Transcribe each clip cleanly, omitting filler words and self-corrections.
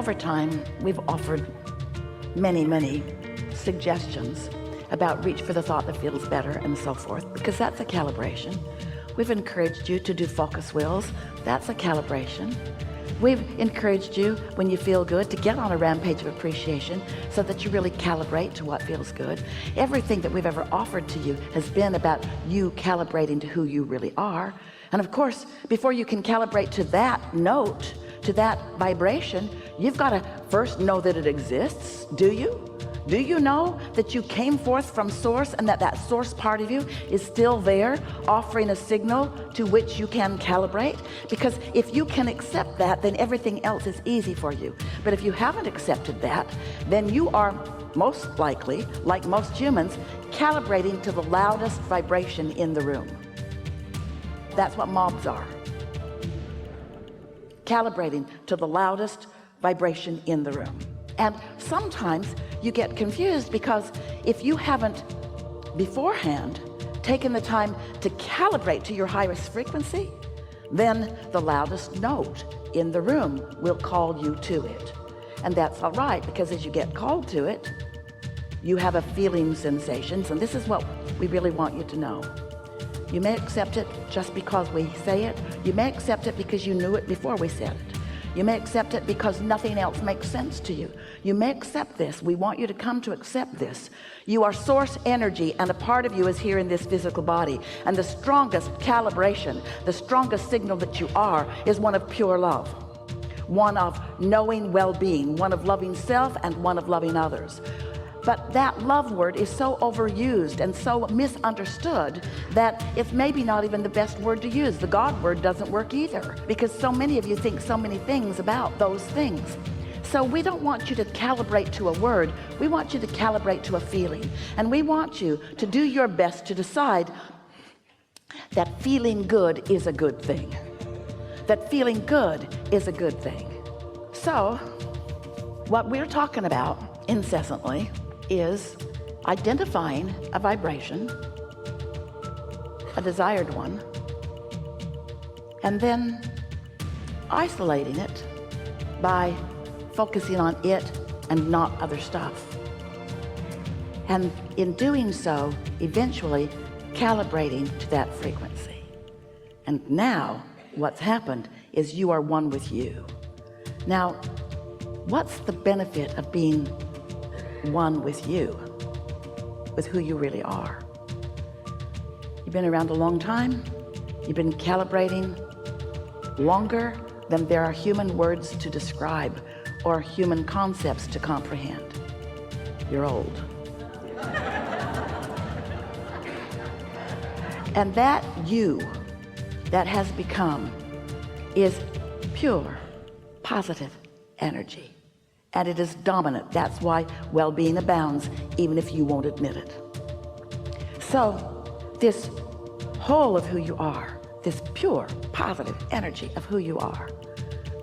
Over time, we've offered many suggestions about reach for the thought that feels better and so forth, because that's a calibration. We've encouraged you to do focus wheels. That's a calibration. We've encouraged you, when you feel good, to get on a rampage of appreciation so that you really calibrate to what feels good. Everything that we've ever offered to you has been about you calibrating to who you really are. And of course, before you can calibrate to that note, to that vibration, you've got to first know that it exists. Do you? Do you know that you came forth from source and that that source part of you is still there, offering a signal to which you can calibrate? Because if you can accept that, then everything else is easy for you. But if you haven't accepted that, then you are most likely, like most humans, calibrating to the loudest vibration in the room. That's what mobs are. Calibrating to the loudest vibration in the room. And sometimes you get confused, because if you haven't beforehand taken the time to calibrate to your highest frequency, then the loudest note in the room will call you to it. And that's all right, because as you get called to it, you have a feeling sensations. And this is what we really want you to know. You may accept it just because we say it. You may accept it because you knew it before we said it. You may accept it because nothing else makes sense to you. You may accept this. We want you to come to accept this. You are source energy, and a part of you is here in this physical body. And the strongest calibration, the strongest signal that you are, is one of pure love, one of knowing well-being, one of loving self, and one of loving others. But that love word is so overused and so misunderstood that it's maybe not even the best word to use. The God word doesn't work either, because so many of you think so many things about those things. So we don't want you to calibrate to a word. We want you to calibrate to a feeling. And we want you to do your best to decide that feeling good is a good thing. That feeling good is a good thing. So what we're talking about incessantly is identifying a vibration, a desired one, and then isolating it by focusing on it and not other stuff. And in doing so, eventually calibrating to that frequency. And now what's happened is you are one with you. Now, what's the benefit of being one with you, with who you really are? You've been around a long time. You've been calibrating longer than there are human words to describe or human concepts to comprehend. You're old. And that you that has become is pure, positive energy. And it is dominant. That's why well-being abounds, even if you won't admit it. So this whole of who you are, this pure positive energy of who you are,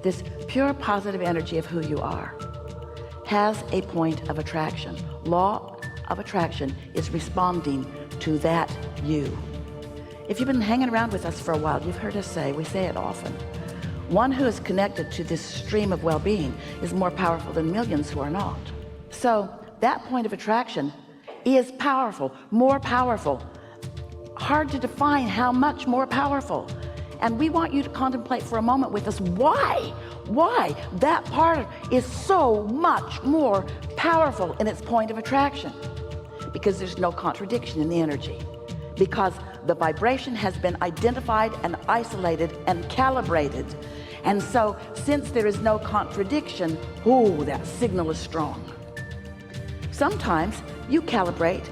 this pure positive energy of who you are, has a point of attraction. Law of attraction is responding to that you. If you've been hanging around with us for a while, you've heard us say, we say it often, one who is connected to this stream of well-being is more powerful than millions who are not. So that point of attraction is powerful, more powerful. Hard to define how much more powerful. And we want you to contemplate for a moment with us why that part is so much more powerful in its point of attraction. Because there's no contradiction in the energy. Because the vibration has been identified and isolated and calibrated. And so since there is no contradiction, that signal is strong. Sometimes you calibrate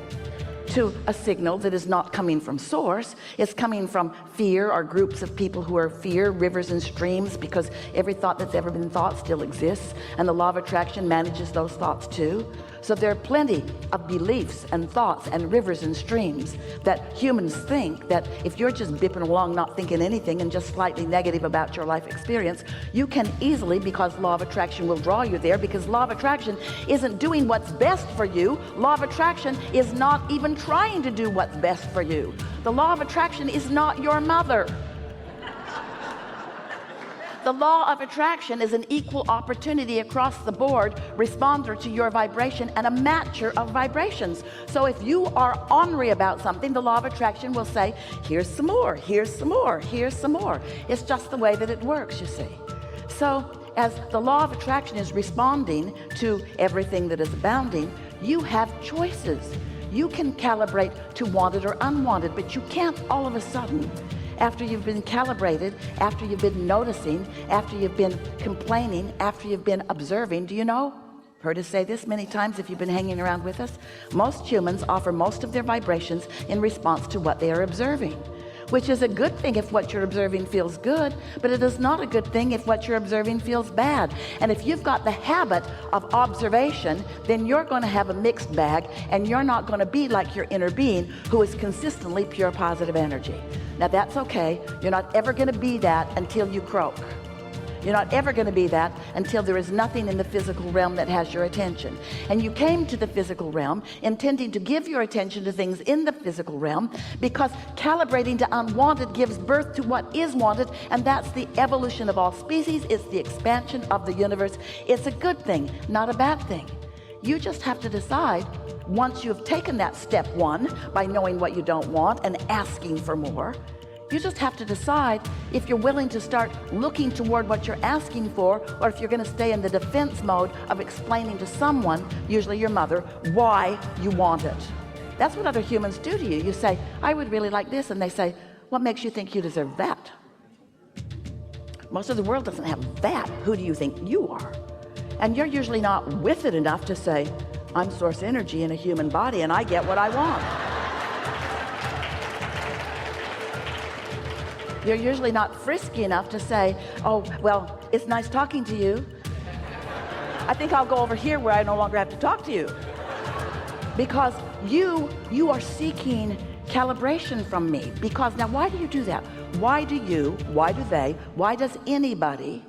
to a signal that is not coming from source. It's coming from fear, or groups of people who are fear, rivers and streams, because every thought that's ever been thought still exists, and the law of attraction manages those thoughts too. So there are plenty of beliefs and thoughts and rivers and streams that humans think that if you're just bipping along not thinking anything and just slightly negative about your life experience, you can easily, because law of attraction will draw you there, because law of attraction isn't doing what's best for you. Law of attraction is not even trying to do what's best for you. The law of attraction is not your mother. The law of attraction is an equal opportunity across the board responder to your vibration and a matcher of vibrations. So if you are ornery about something, the law of attraction will say, here's some more, here's some more, here's some more. It's just the way that it works, you see. So as the law of attraction is responding to everything that is abounding, you have choices. You can calibrate to wanted or unwanted, but you can't all of a sudden, after you've been calibrated, after you've been noticing, after you've been complaining, after you've been observing. Do you know? Heard us say this many times if you've been hanging around with us. Most humans offer most of their vibrations in response to what they are observing, which is a good thing if what you're observing feels good, but it is not a good thing if what you're observing feels bad. And if you've got the habit of observation, then you're going to have a mixed bag, and you're not going to be like your inner being who is consistently pure positive energy. Now that's okay. You're not ever going to be that until you croak. You're not ever going to be that until there is nothing in the physical realm that has your attention. And you came to the physical realm intending to give your attention to things in the physical realm, because calibrating to unwanted gives birth to what is wanted, and that's the evolution of all species. It's the expansion of the universe. It's a good thing, not a bad thing. You just have to decide, once you've taken that step one by knowing what you don't want and asking for more, you just have to decide if you're willing to start looking toward what you're asking for, or if you're going to stay in the defense mode of explaining to someone, usually your mother, why you want it. That's what other humans do to you. You say, I would really like this, and they say, what makes you think you deserve that? Most of the world doesn't have that. Who do you think you are? And you're usually not with it enough to say, I'm source energy in a human body, and I get what I want. You're usually not frisky enough to say, oh, well, it's nice talking to you. I think I'll go over here where I no longer have to talk to you. Because you are seeking calibration from me. Because now, why do you do that? Why do they, why does anybody,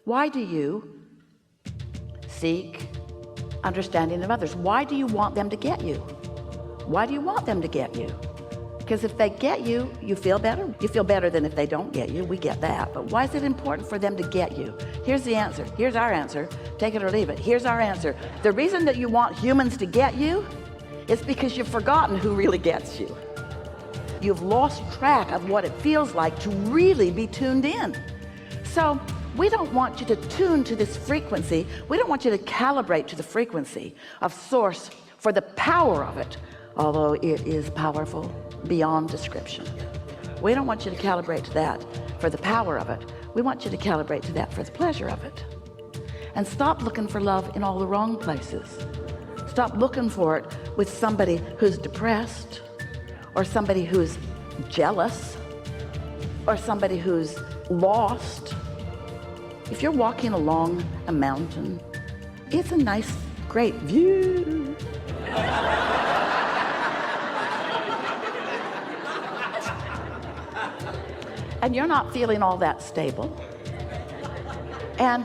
why do you seek understanding of others? Why do you want them to get you? Why do you want them to get you? Because if they get you, you feel better. You feel better than if they don't get you. We get that. But why is it important for them to get you? Here's the answer. Here's our answer. Take it or leave it. Here's our answer. The reason that you want humans to get you is because you've forgotten who really gets you. You've lost track of what it feels like to really be tuned in. So we don't want you to tune to this frequency. We don't want you to calibrate to the frequency of source for the power of it, although it is powerful beyond description. We don't want you to calibrate to that for the power of it. We want you to calibrate to that for the pleasure of it. And stop looking for love in all the wrong places. Stop looking for it with somebody who's depressed, or somebody who's jealous, or somebody who's lost. If you're walking along a mountain, it's a nice, great view. And you're not feeling all that stable. And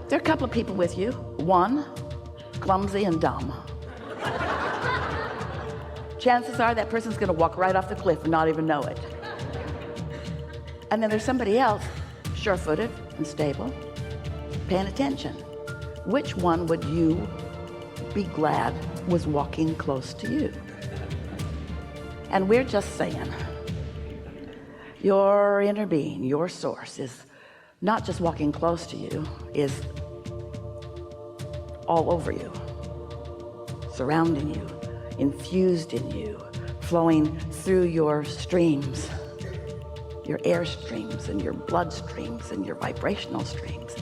there are a couple of people with you. One, clumsy and dumb. Chances are that person's going to walk right off the cliff and not even know it. And then there's somebody else, sure-footed and stable, paying attention. Which one would you be glad was walking close to you? And we're just saying, your inner being, your source, is not just walking close to you, is all over you, surrounding you, infused in you, flowing through your streams, your air streams and your blood streams and your vibrational streams.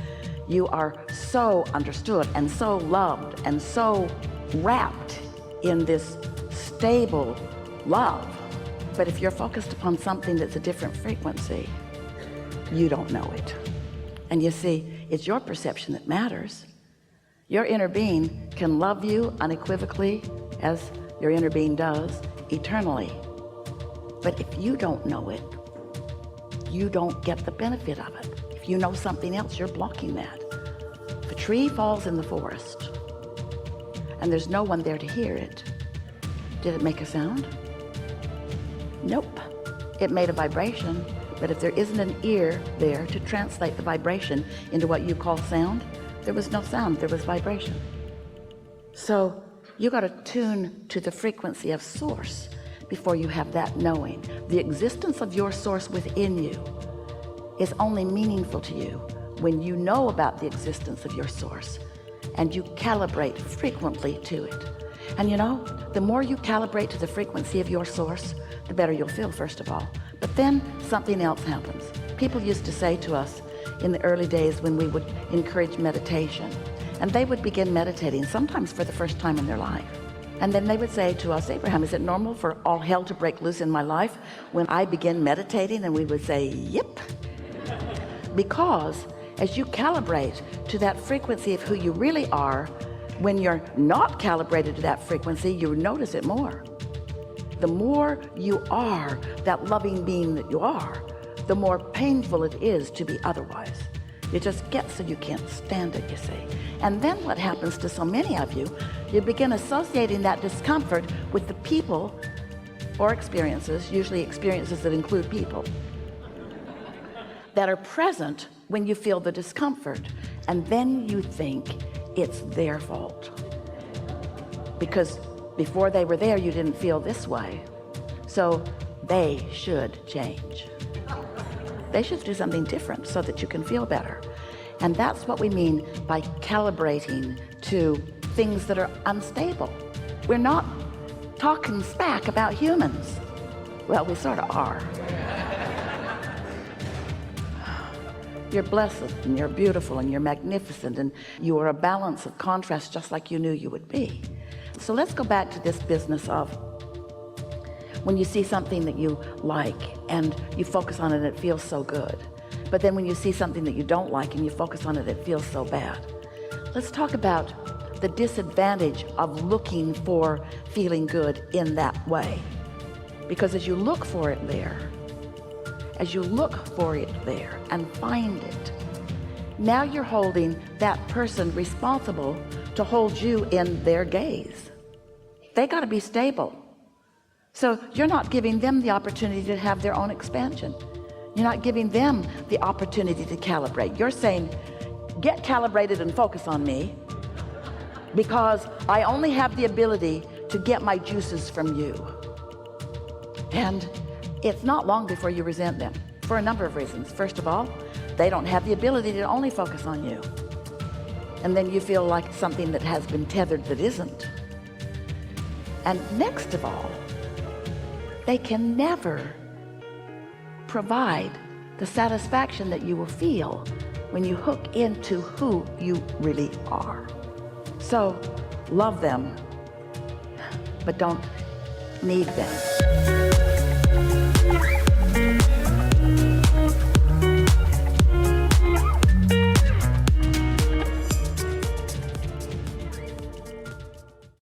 You are so understood and so loved and so wrapped in this stable love. But if you're focused upon something that's a different frequency, you don't know it. And you see, it's your perception that matters. Your inner being can love you unequivocally, as your inner being does, eternally. But if you don't know it, you don't get the benefit of it. If you know something else, you're blocking that. If a tree falls in the forest and there's no one there to hear it, did it make a sound? Nope. It made a vibration, But if there isn't an ear there to translate the vibration into what you call sound, there was no sound, there was vibration. So you got to tune to the frequency of source before you have that knowing. The existence of your source within you is only meaningful to you when you know about the existence of your source and you calibrate frequently to it. And you know, the more you calibrate to the frequency of your source, the better you'll feel, first of all. But then something else happens. People used to say to us in the early days when we would encourage meditation, and they would begin meditating sometimes for the first time in their life. And then they would say to us, Abraham, is it normal for all hell to break loose in my life when I begin meditating? And we would say, yep. Because as you calibrate to that frequency of who you really are, when you're not calibrated to that frequency, you notice it more. The more you are that loving being that you are, the more painful it is to be otherwise. It just gets so you can't stand it, you see. And then what happens to so many of you, you begin associating that discomfort with the people or experiences, usually experiences that include people, that are present when you feel the discomfort. And then you think it's their fault. Because before they were there, you didn't feel this way. So they should change. They should do something different so that you can feel better. And that's what we mean by calibrating to things that are unstable. We're not talking smack about humans. Well, we sort of are. You're blessed and you're beautiful and you're magnificent and you are a balance of contrast just like you knew you would be. So let's go back to this business of when you see something that you like and you focus on it, it feels so good. But then when you see something that you don't like and you focus on it, it feels so bad. Let's talk about the disadvantage of looking for feeling good in that way. Because as you look for it there, and find it, now you're holding that person responsible to hold you in their gaze. They got to be stable. So you're not giving them the opportunity to have their own expansion. You're not giving them the opportunity to calibrate. You're saying, get calibrated and focus on me because I only have the ability to get my juices from you. And it's not long before you resent them for a number of reasons. First of all, they don't have the ability to only focus on you. And then you feel like something that has been tethered that isn't. And next of all, they can never provide the satisfaction that you will feel when you hook into who you really are. So love them, but don't need them.